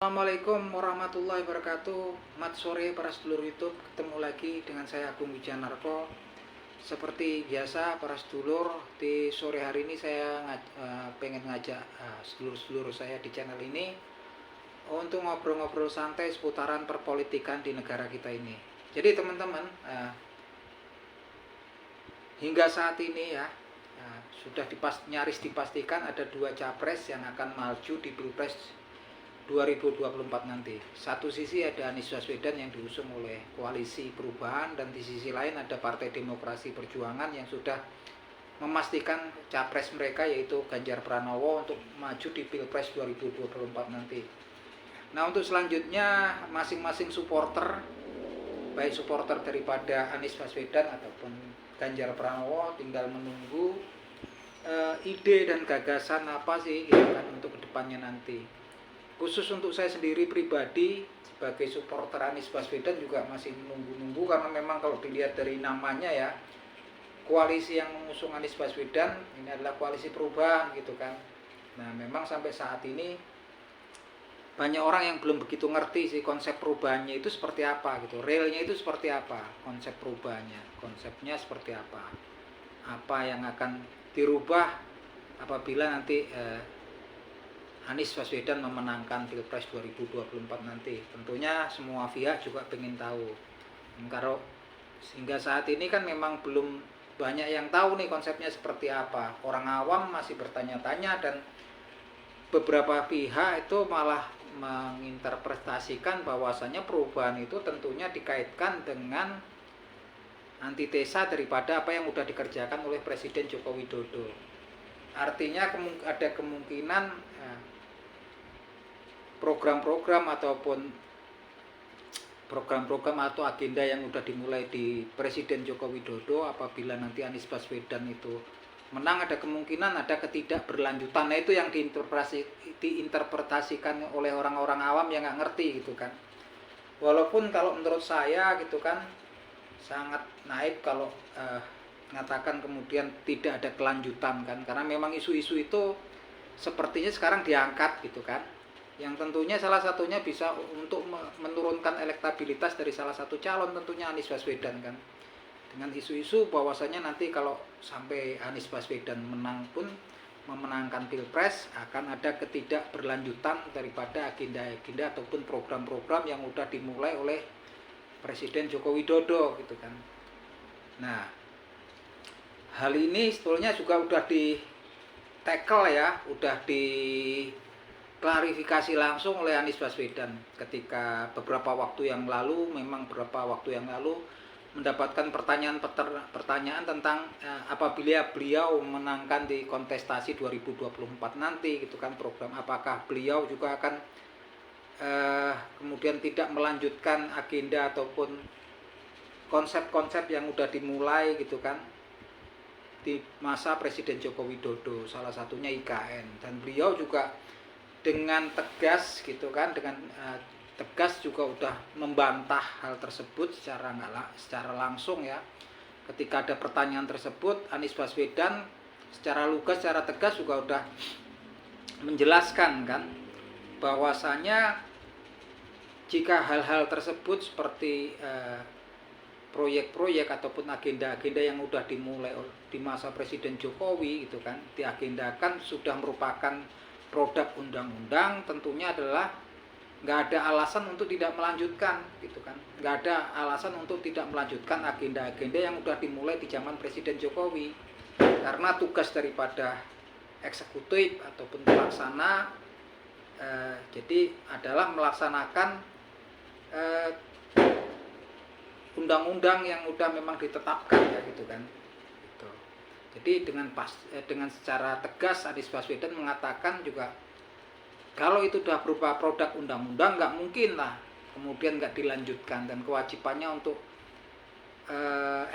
Assalamualaikum warahmatullahi wabarakatuh. Mat sore para sedulur YouTube, ketemu lagi dengan saya Agung Wijanarko. Seperti biasa para sedulur, di sore hari ini saya pengen ngajak sedulur-sedulur saya di channel ini untuk ngobrol-ngobrol santai seputaran perpolitikan di negara kita ini. Jadi teman-teman, hingga saat ini ya sudah nyaris dipastikan ada dua capres yang akan maju di Pilpres 2024 nanti. Satu sisi ada Anies Baswedan yang diusung oleh Koalisi Perubahan, dan di sisi lain ada Partai Demokrasi Perjuangan yang sudah memastikan capres mereka yaitu Ganjar Pranowo untuk maju di Pilpres 2024 nanti. Nah, untuk selanjutnya masing-masing supporter, baik supporter daripada Anies Baswedan ataupun Ganjar Pranowo, tinggal menunggu ide dan gagasan apa sih gitu kan untuk kedepannya nanti. Khusus untuk saya sendiri pribadi sebagai supporter Anies Baswedan juga masih menunggu-nunggu, karena memang kalau dilihat dari namanya ya, koalisi yang mengusung Anies Baswedan ini adalah Koalisi Perubahan gitu kan. Nah, memang sampai saat ini banyak orang yang belum begitu ngerti sih konsep perubahannya itu seperti apa gitu, realnya itu seperti apa, konsep perubahannya, konsepnya seperti apa yang akan dirubah apabila nanti Anies Baswedan memenangkan Pilpres 2024 nanti. Tentunya semua pihak juga pengen tahu. Kalau sehingga saat ini kan memang belum banyak yang tahu nih konsepnya seperti apa. Orang awam masih bertanya-tanya, dan beberapa pihak itu malah menginterpretasikan bahwasannya perubahan itu tentunya dikaitkan dengan antitesa daripada apa yang sudah dikerjakan oleh Presiden Joko Widodo. Artinya ada kemungkinan program-program atau agenda yang sudah dimulai di Presiden Joko Widodo, apabila nanti Anies Baswedan itu menang, ada kemungkinan ada ketidakberlanjutan. Nah, itu yang diinterpretasikan oleh orang-orang awam yang nggak ngerti gitu kan. Walaupun kalau menurut saya gitu kan sangat naif kalau mengatakan kemudian tidak ada kelanjutan kan, karena memang isu-isu itu sepertinya sekarang diangkat gitu kan, yang tentunya salah satunya bisa untuk menurunkan elektabilitas dari salah satu calon, tentunya Anies Baswedan kan, dengan isu-isu bahwasanya nanti kalau sampai Anies Baswedan menang pun memenangkan Pilpres, akan ada ketidakberlanjutan daripada agenda-agenda ataupun program-program yang sudah dimulai oleh Presiden Joko Widodo gitu kan. Nah, hal ini sebetulnya juga udah di tackle ya, udah diklarifikasi langsung oleh Anies Baswedan ketika beberapa waktu yang lalu mendapatkan pertanyaan tentang apabila beliau menangkan di kontestasi 2024 nanti gitu kan, program apakah beliau juga akan kemudian tidak melanjutkan agenda ataupun konsep-konsep yang udah dimulai gitu kan di masa Presiden Joko Widodo, salah satunya IKN. Dan beliau juga dengan tegas gitu kan, dengan tegas juga udah membantah hal tersebut secara langsung ya. Ketika ada pertanyaan tersebut, Anies Baswedan secara lugas, secara tegas juga udah menjelaskan kan bahwasanya jika hal-hal tersebut seperti proyek-proyek ataupun agenda-agenda yang sudah dimulai di masa Presiden Jokowi gitu kan, diagendakan sudah merupakan produk undang-undang, tentunya adalah nggak ada alasan untuk tidak melanjutkan gitu kan, nggak ada alasan untuk tidak melanjutkan agenda-agenda yang sudah dimulai di zaman Presiden Jokowi, karena tugas daripada eksekutif ataupun pelaksana jadi adalah melaksanakan undang-undang yang udah memang ditetapkan ya gitu kan. Gitu. Jadi dengan secara tegas Anies Baswedan mengatakan juga kalau itu udah berupa produk undang-undang nggak mungkin lah kemudian nggak dilanjutkan, dan kewajibannya untuk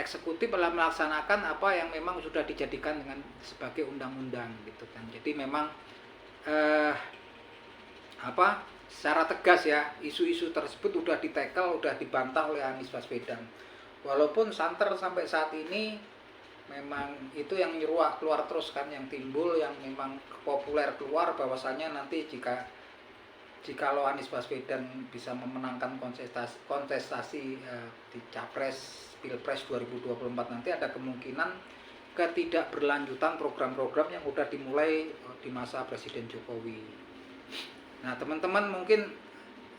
eksekutif adalah melaksanakan apa yang memang sudah dijadikan dengan sebagai undang-undang gitu kan. Jadi memang secara tegas ya, isu-isu tersebut udah ditackle, udah dibantah oleh Anies Baswedan. Walaupun santer sampai saat ini memang itu yang nyeruak keluar terus kan, yang timbul, yang memang populer keluar bahwasanya nanti jika jikalau Anies Baswedan bisa memenangkan kontestasi di Capres Pilpres 2024 nanti, ada kemungkinan ketidakberlanjutan program-program yang sudah dimulai di masa Presiden Jokowi. Nah, teman-teman, mungkin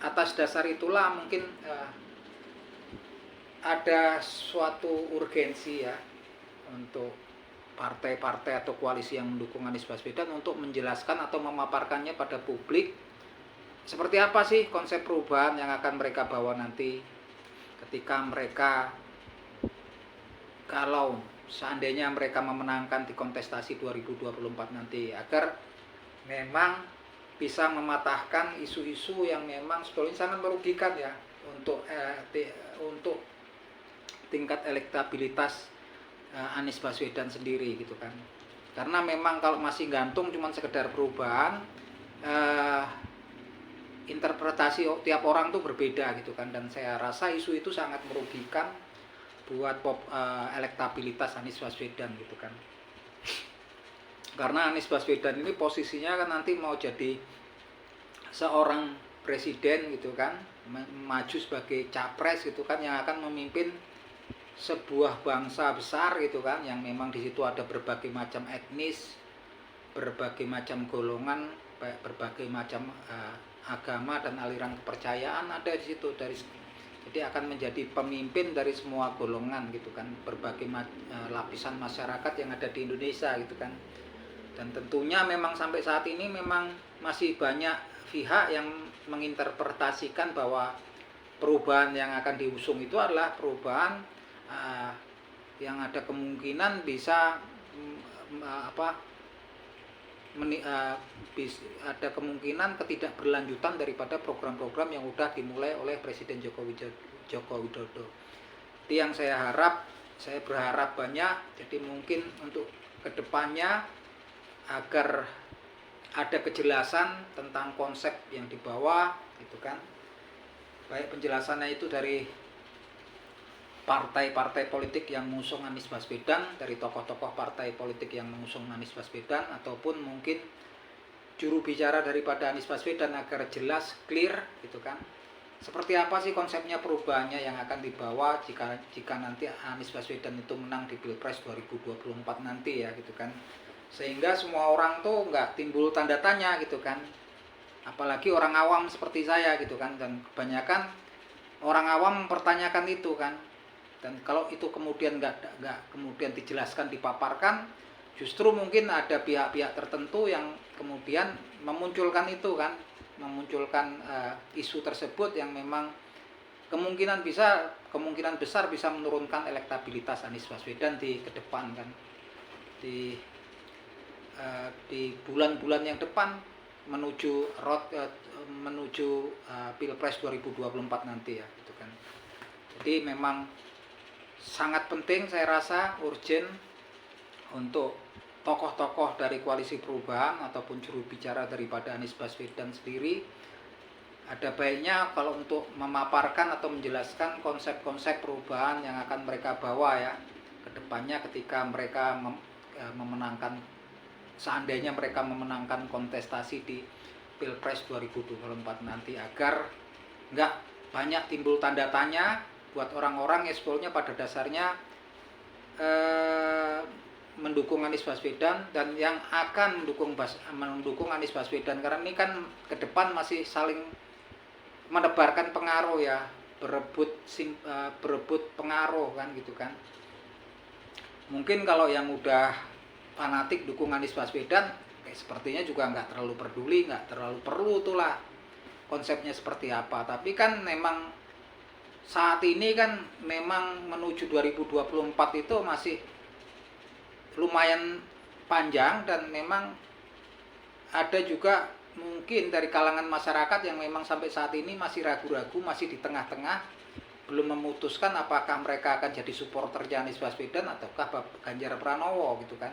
atas dasar itulah mungkin ada suatu urgensi ya untuk partai-partai atau koalisi yang mendukung Anies Baswedan untuk menjelaskan atau memaparkannya pada publik seperti apa sih konsep perubahan yang akan mereka bawa nanti ketika mereka, kalau seandainya mereka memenangkan di kontestasi 2024 nanti, agar memang bisa mematahkan isu-isu yang memang sebetulnya sangat merugikan ya untuk tingkat elektabilitas Anies Baswedan sendiri gitu kan. Karena memang kalau masih gantung cuma sekedar perubahan, interpretasi tiap orang tuh berbeda gitu kan, dan saya rasa isu itu sangat merugikan buat elektabilitas Anies Baswedan gitu kan. Karena Anies Baswedan ini posisinya kan nanti mau jadi seorang presiden gitu kan, maju sebagai capres gitu kan, yang akan memimpin sebuah bangsa besar gitu kan, yang memang di situ ada berbagai macam etnis, berbagai macam golongan, berbagai macam agama dan aliran kepercayaan ada di situ. Jadi akan menjadi pemimpin dari semua golongan gitu kan, berbagai lapisan masyarakat yang ada di Indonesia gitu kan. Dan tentunya memang sampai saat ini memang masih banyak pihak yang menginterpretasikan bahwa perubahan yang akan diusung itu adalah perubahan yang ada kemungkinan bisa ada kemungkinan ketidakberlanjutan daripada program-program yang sudah dimulai oleh Presiden Joko Widodo. Itu yang saya berharap banyak. Jadi mungkin untuk kedepannya agar ada kejelasan tentang konsep yang dibawa gitu kan, baik penjelasannya itu dari partai-partai politik yang mengusung Anies Baswedan, dari tokoh-tokoh partai politik yang mengusung Anies Baswedan, ataupun mungkin juru bicara daripada Anies Baswedan, agar jelas, clear gitu kan. Seperti apa sih konsepnya perubahannya yang akan dibawa jika nanti Anies Baswedan itu menang di Pilpres 2024 nanti ya gitu kan. Sehingga semua orang tuh nggak timbul tanda tanya gitu kan. Apalagi orang awam seperti saya gitu kan, dan kebanyakan orang awam mempertanyakan itu kan. Dan kalau itu kemudian nggak kemudian dijelaskan, dipaparkan, justru mungkin ada pihak-pihak tertentu yang kemudian memunculkan itu kan, memunculkan isu tersebut yang memang kemungkinan besar bisa menurunkan elektabilitas Anies Baswedan di ke depan kan, di bulan-bulan yang depan menuju Pilpres 2024 nanti ya gitu kan. Jadi memang sangat penting, saya rasa urgent untuk tokoh-tokoh dari koalisi perubahan ataupun juru bicara daripada Anies Baswedan sendiri, ada baiknya kalau untuk memaparkan atau menjelaskan konsep-konsep perubahan yang akan mereka bawa ya ke depannya ketika mereka memenangkan, seandainya mereka memenangkan kontestasi di Pilpres 2024 nanti, agar nggak banyak timbul tanda tanya buat orang-orang yang sebetulnya pada dasarnya mendukung Anies Baswedan dan yang akan mendukung Anies Baswedan, karena ini kan ke depan masih saling menebarkan pengaruh ya, berebut pengaruh kan gitu kan. Mungkin kalau yang udah fanatik dukung Anies Baswedan sepertinya juga nggak terlalu peduli, nggak terlalu perlu itulah konsepnya seperti apa. Tapi kan memang saat ini kan memang menuju 2024 itu masih lumayan panjang, dan memang ada juga mungkin dari kalangan masyarakat yang memang sampai saat ini masih ragu-ragu, masih di tengah-tengah, belum memutuskan apakah mereka akan jadi supporternya Anies Baswedan ataukah Ganjar Pranowo gitu kan.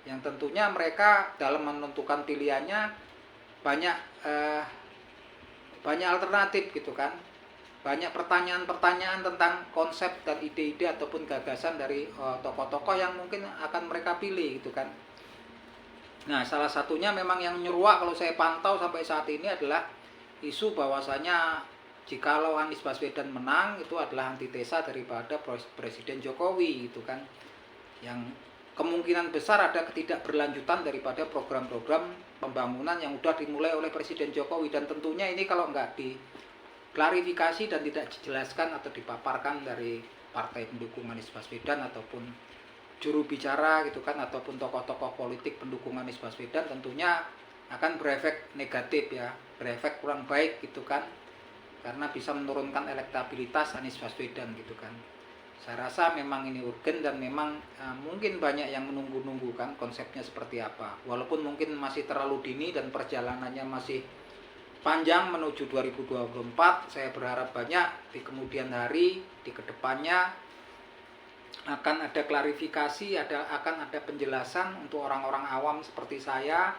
Yang tentunya mereka dalam menentukan pilihannya banyak alternatif gitu kan. Banyak pertanyaan-pertanyaan tentang konsep dan ide-ide ataupun gagasan dari tokoh-tokoh yang mungkin akan mereka pilih gitu kan. Nah, salah satunya memang yang nyeruak kalau saya pantau sampai saat ini adalah isu bahwasanya jikalau Anies Baswedan menang itu adalah antitesa daripada Presiden Jokowi gitu kan, yang kemungkinan besar ada ketidakberlanjutan daripada program-program pembangunan yang sudah dimulai oleh Presiden Jokowi. Dan tentunya ini kalau nggak diklarifikasi dan tidak dijelaskan atau dipaparkan dari partai pendukung Anies Baswedan ataupun juru bicara gitu kan, ataupun tokoh-tokoh politik pendukung Anies Baswedan, tentunya akan berefek negatif ya, berefek kurang baik gitu kan, karena bisa menurunkan elektabilitas Anies Baswedan gitu kan. Saya rasa memang ini urgen dan memang mungkin banyak yang menunggu-nunggu kan konsepnya seperti apa. Walaupun mungkin masih terlalu dini dan perjalanannya masih panjang menuju 2024, saya berharap banyak di kemudian hari, di kedepannya akan ada klarifikasi, akan ada penjelasan untuk orang-orang awam seperti saya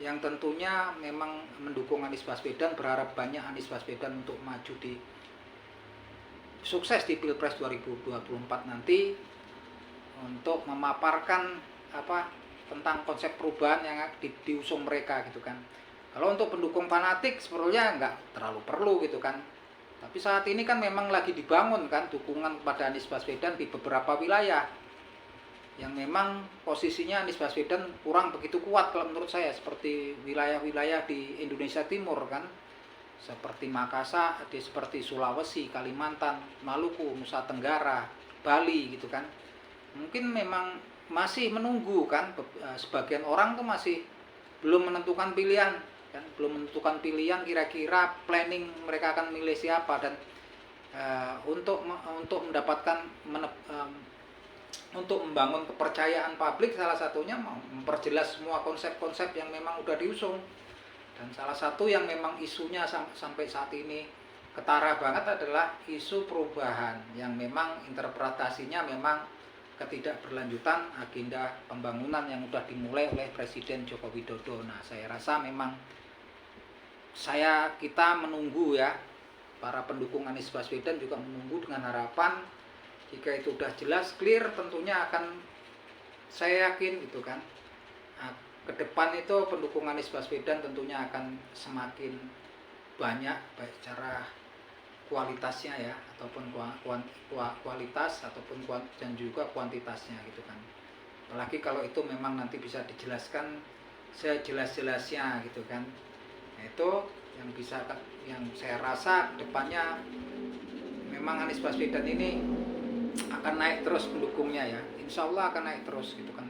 yang tentunya memang mendukung Anies Baswedan, berharap banyak Anies Baswedan untuk maju di sukses di Pilpres 2024 nanti, untuk memaparkan tentang konsep perubahan yang diusung mereka gitu kan. Kalau untuk pendukung fanatik sebenarnya nggak terlalu perlu gitu kan. Tapi saat ini kan memang lagi dibangun kan dukungan kepada Anies Baswedan di beberapa wilayah yang memang posisinya Anies Baswedan kurang begitu kuat kalau menurut saya, seperti wilayah-wilayah di Indonesia Timur kan, seperti Makassar, seperti Sulawesi, Kalimantan, Maluku, Nusa Tenggara, Bali gitu kan. Mungkin memang masih menunggu kan, sebagian orang tuh masih belum menentukan pilihan kan, belum menentukan pilihan kira-kira planning mereka akan milih siapa. Dan untuk mendapatkan untuk membangun kepercayaan publik, salah satunya memperjelas semua konsep-konsep yang memang udah diusung. Dan salah satu yang memang isunya sampai saat ini ketara banget adalah isu perubahan, yang memang interpretasinya memang ketidakberlanjutan agenda pembangunan yang sudah dimulai oleh Presiden Joko Widodo. Nah, saya rasa memang kita menunggu ya, para pendukung Anies Baswedan juga menunggu dengan harapan jika itu sudah jelas, clear, tentunya akan, saya yakin gitu kan, ke depan itu pendukung Anies Baswedan tentunya akan semakin banyak, baik secara kualitasnya ya, ataupun kualitas ataupun dan juga kuantitasnya gitu kan. Apalagi kalau itu memang nanti bisa dijelaskan sejelas-jelasnya gitu kan. Nah, itu yang saya rasa depannya memang Anies Baswedan ini akan naik terus pendukungnya ya. Insya Allah akan naik terus gitu kan.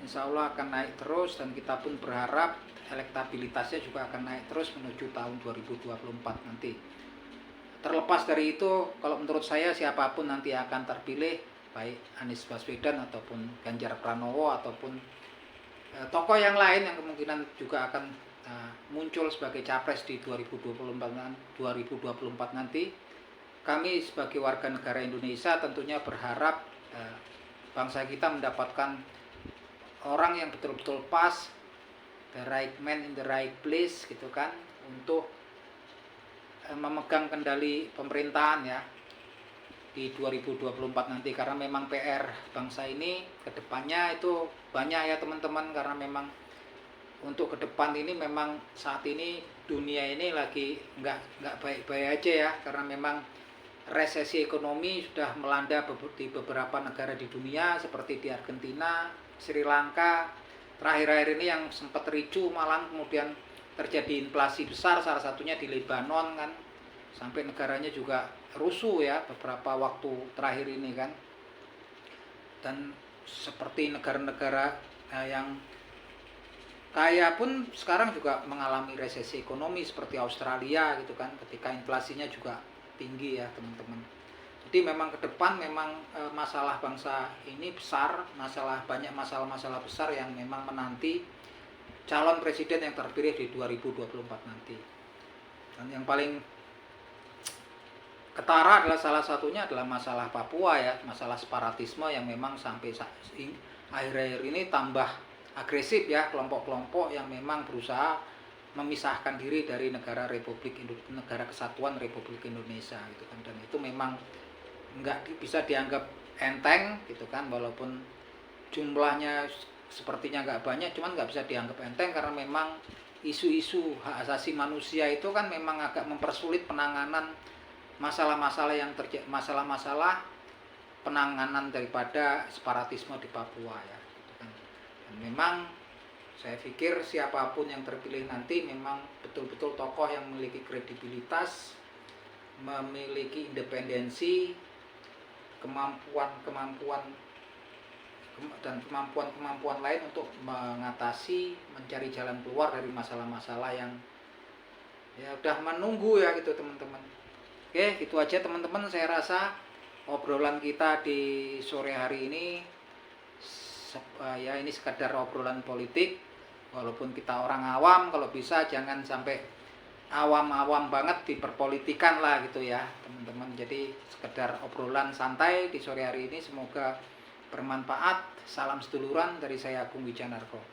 Insya Allah akan naik terus, dan kita pun berharap elektabilitasnya juga akan naik terus menuju tahun 2024 nanti. Terlepas dari itu, kalau menurut saya siapapun nanti akan terpilih, baik Anies Baswedan ataupun Ganjar Pranowo ataupun tokoh yang lain yang kemungkinan juga akan muncul sebagai capres di 2024 nanti, kami sebagai warga negara Indonesia tentunya berharap bangsa kita mendapatkan orang yang betul-betul pas, the right man in the right place gitu kan, untuk memegang kendali pemerintahan ya di 2024 nanti. Karena memang PR bangsa ini kedepannya itu banyak ya teman-teman, karena memang untuk ke depan ini memang saat ini dunia ini lagi nggak baik-baik aja ya, karena memang resesi ekonomi sudah melanda di beberapa negara di dunia seperti di Argentina, Sri Lanka. Terakhir-akhir ini yang sempat ricu malah kemudian terjadi inflasi besar, salah satunya di Lebanon kan, sampai negaranya juga rusuh ya beberapa waktu terakhir ini kan. Dan seperti negara-negara yang kaya pun sekarang juga mengalami resesi ekonomi seperti Australia gitu kan, ketika inflasinya juga tinggi ya teman-teman. Jadi memang ke depan memang masalah bangsa ini besar, banyak masalah-masalah besar yang memang menanti calon presiden yang terpilih di 2024 nanti. Dan yang paling ketara adalah salah satunya adalah masalah Papua ya, masalah separatisme yang memang sampai akhir-akhir ini tambah agresif ya, kelompok-kelompok yang memang berusaha memisahkan diri dari negara Kesatuan Republik Indonesia gitu kan. Dan itu memang nggak bisa dianggap enteng gitu kan, walaupun jumlahnya sepertinya nggak banyak, cuman nggak bisa dianggap enteng karena memang isu-isu hak asasi manusia itu kan memang agak mempersulit penanganan masalah-masalah penanganan daripada separatisme di Papua ya. Dan memang saya pikir siapapun yang terpilih nanti memang betul-betul tokoh yang memiliki kredibilitas, memiliki independensi, kemampuan lain untuk mengatasi, mencari jalan keluar dari masalah-masalah yang ya udah menunggu ya gitu teman-teman. Oke, gitu aja teman-teman, saya rasa obrolan kita di sore hari ini ya ini sekadar obrolan politik, walaupun kita orang awam, kalau bisa jangan sampai awam-awam banget diperpolitikan lah gitu ya teman-teman. Jadi sekedar obrolan santai di sore hari ini, semoga bermanfaat. Salam seduluran dari saya, Agung Wijanarko.